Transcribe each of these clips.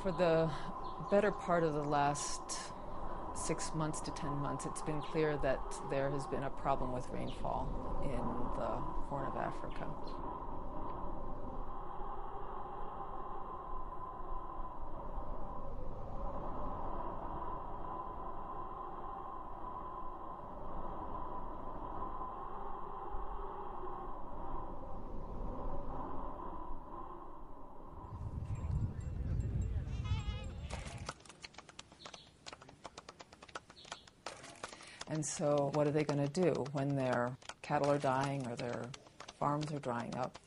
For the better part of the last 6 months to 10 months, it's been clear that there has been a problem with rainfall in the Horn of Africa. And so what are they going to do when their cattle are dying or their farms are drying up?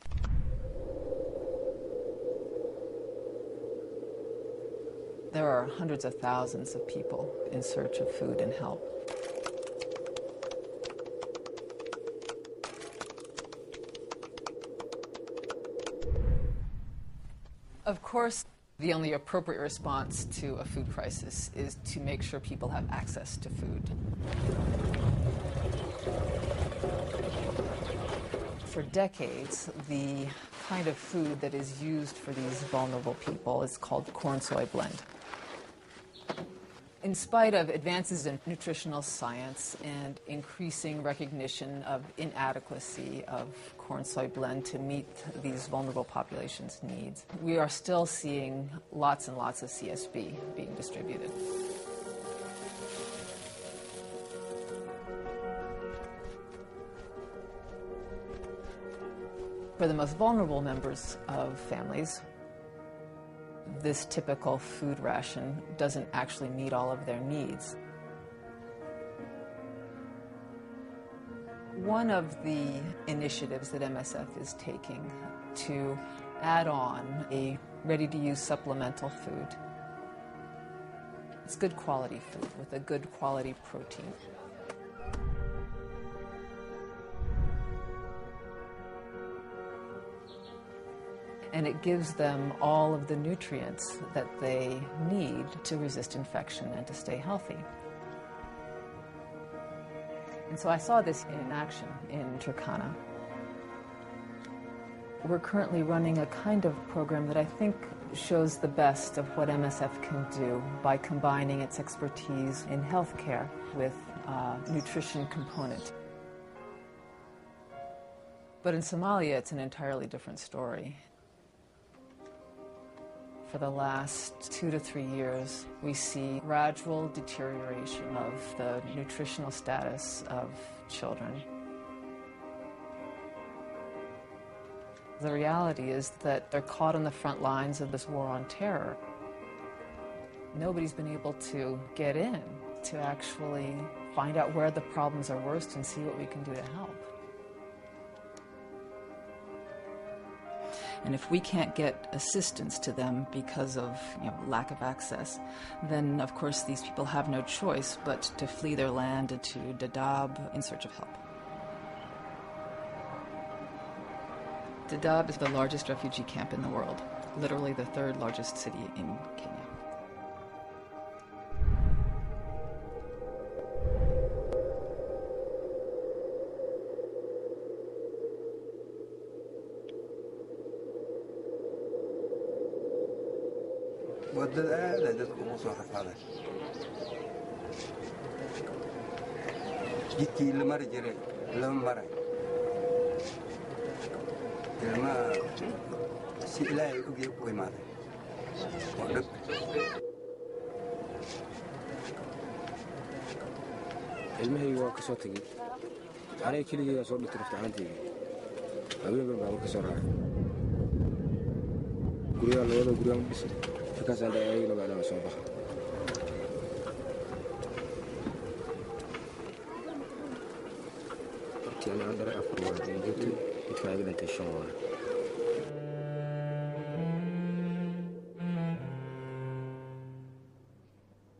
There are hundreds of thousands of people in search of food and help. Of course, the only appropriate response to a food crisis is to make sure people have access to food. For decades, the kind of food that is used for these vulnerable people is called corn-soy blend. In spite of advances in nutritional science and increasing recognition of inadequacy of corn-soy blend to meet these vulnerable populations' needs, we are still seeing lots and lots of CSB being distributed. For the most vulnerable members of families, this typical food ration doesn't actually meet all of their needs. One of the initiatives that MSF is taking to add on a ready-to-use supplemental food. It's good quality food with a good quality protein. And it gives them all of the nutrients that they need to resist infection and to stay healthy. And so I saw this in action in Turkana. We're currently running a kind of program that I think shows the best of what MSF can do by combining its expertise in healthcare with a nutrition component. But in Somalia, it's an entirely different story. For the last 2 to 3 years, we see gradual deterioration of the nutritional status of children. The reality is that they're caught on the front lines of this war on terror. Nobody's been able to get in to actually find out where the problems are worst and see what we can do to help. And if we can't get assistance to them because of lack of access, then of course these people have no choice but to flee their land to Dadaab in search of help. Dadaab is the largest refugee camp in the world, literally the third largest city in Kenya. ilmahayga waa ka soo tagay aniga keligeyga soo dhigtay raftaantayga habeenba baan ka soo raacay guriga labada guriga dhisay markaas aan ayagana baan soo baxay كان عندنا أفكار جديدة يتفاعلون تشاور.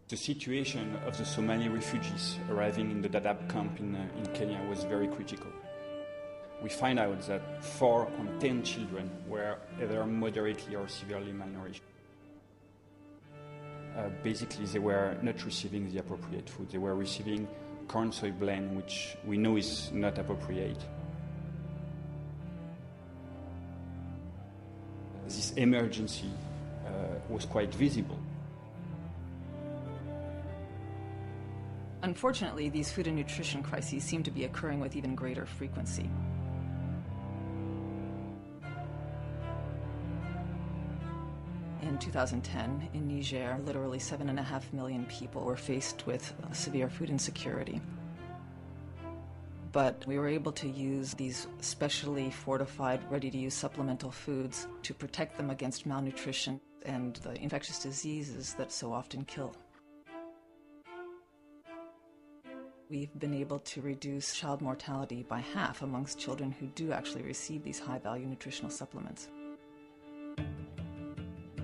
The situation of the Somali refugees arriving in the Dadaab camp in Kenya was very critical. We find out that 4 on 10 children were either moderately or severely malnourished. Basically, they were not receiving the appropriate food. They were receiving corn-soy blend, which we know is not appropriate. This emergency was quite visible. Unfortunately, these food and nutrition crises seem to be occurring with even greater frequency. In 2010, in Niger, literally 7.5 million people were faced with severe food insecurity. But we were able to use these specially fortified, ready-to-use supplemental foods to protect them against malnutrition and the infectious diseases that so often kill. We've been able to reduce child mortality by half amongst children who do actually receive these high-value nutritional supplements.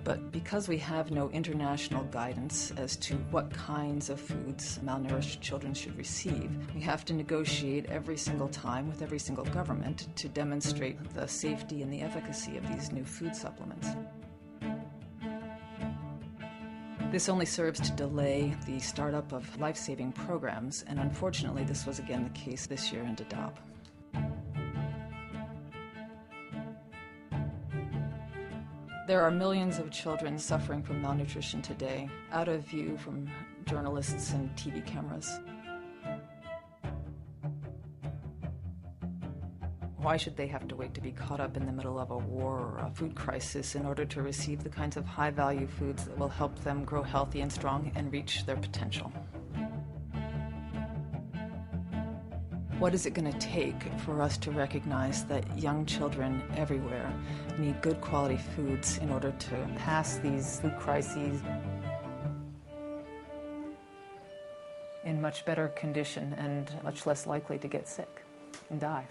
But because we have no international guidance as to what kinds of foods malnourished children should receive, we have to negotiate every single time with every single government to demonstrate the safety and the efficacy of these new food supplements. This only serves to delay the startup of life-saving programs, and unfortunately this was again the case this year in Dadaab. There are millions of children suffering from malnutrition today, out of view from journalists and TV cameras. Why should they have to wait to be caught up in the middle of a war or a food crisis in order to receive the kinds of high-value foods that will help them grow healthy and strong and reach their potential? What is it going to take for us to recognize that young children everywhere need good quality foods in order to pass these food crises in much better condition and much less likely to get sick and die?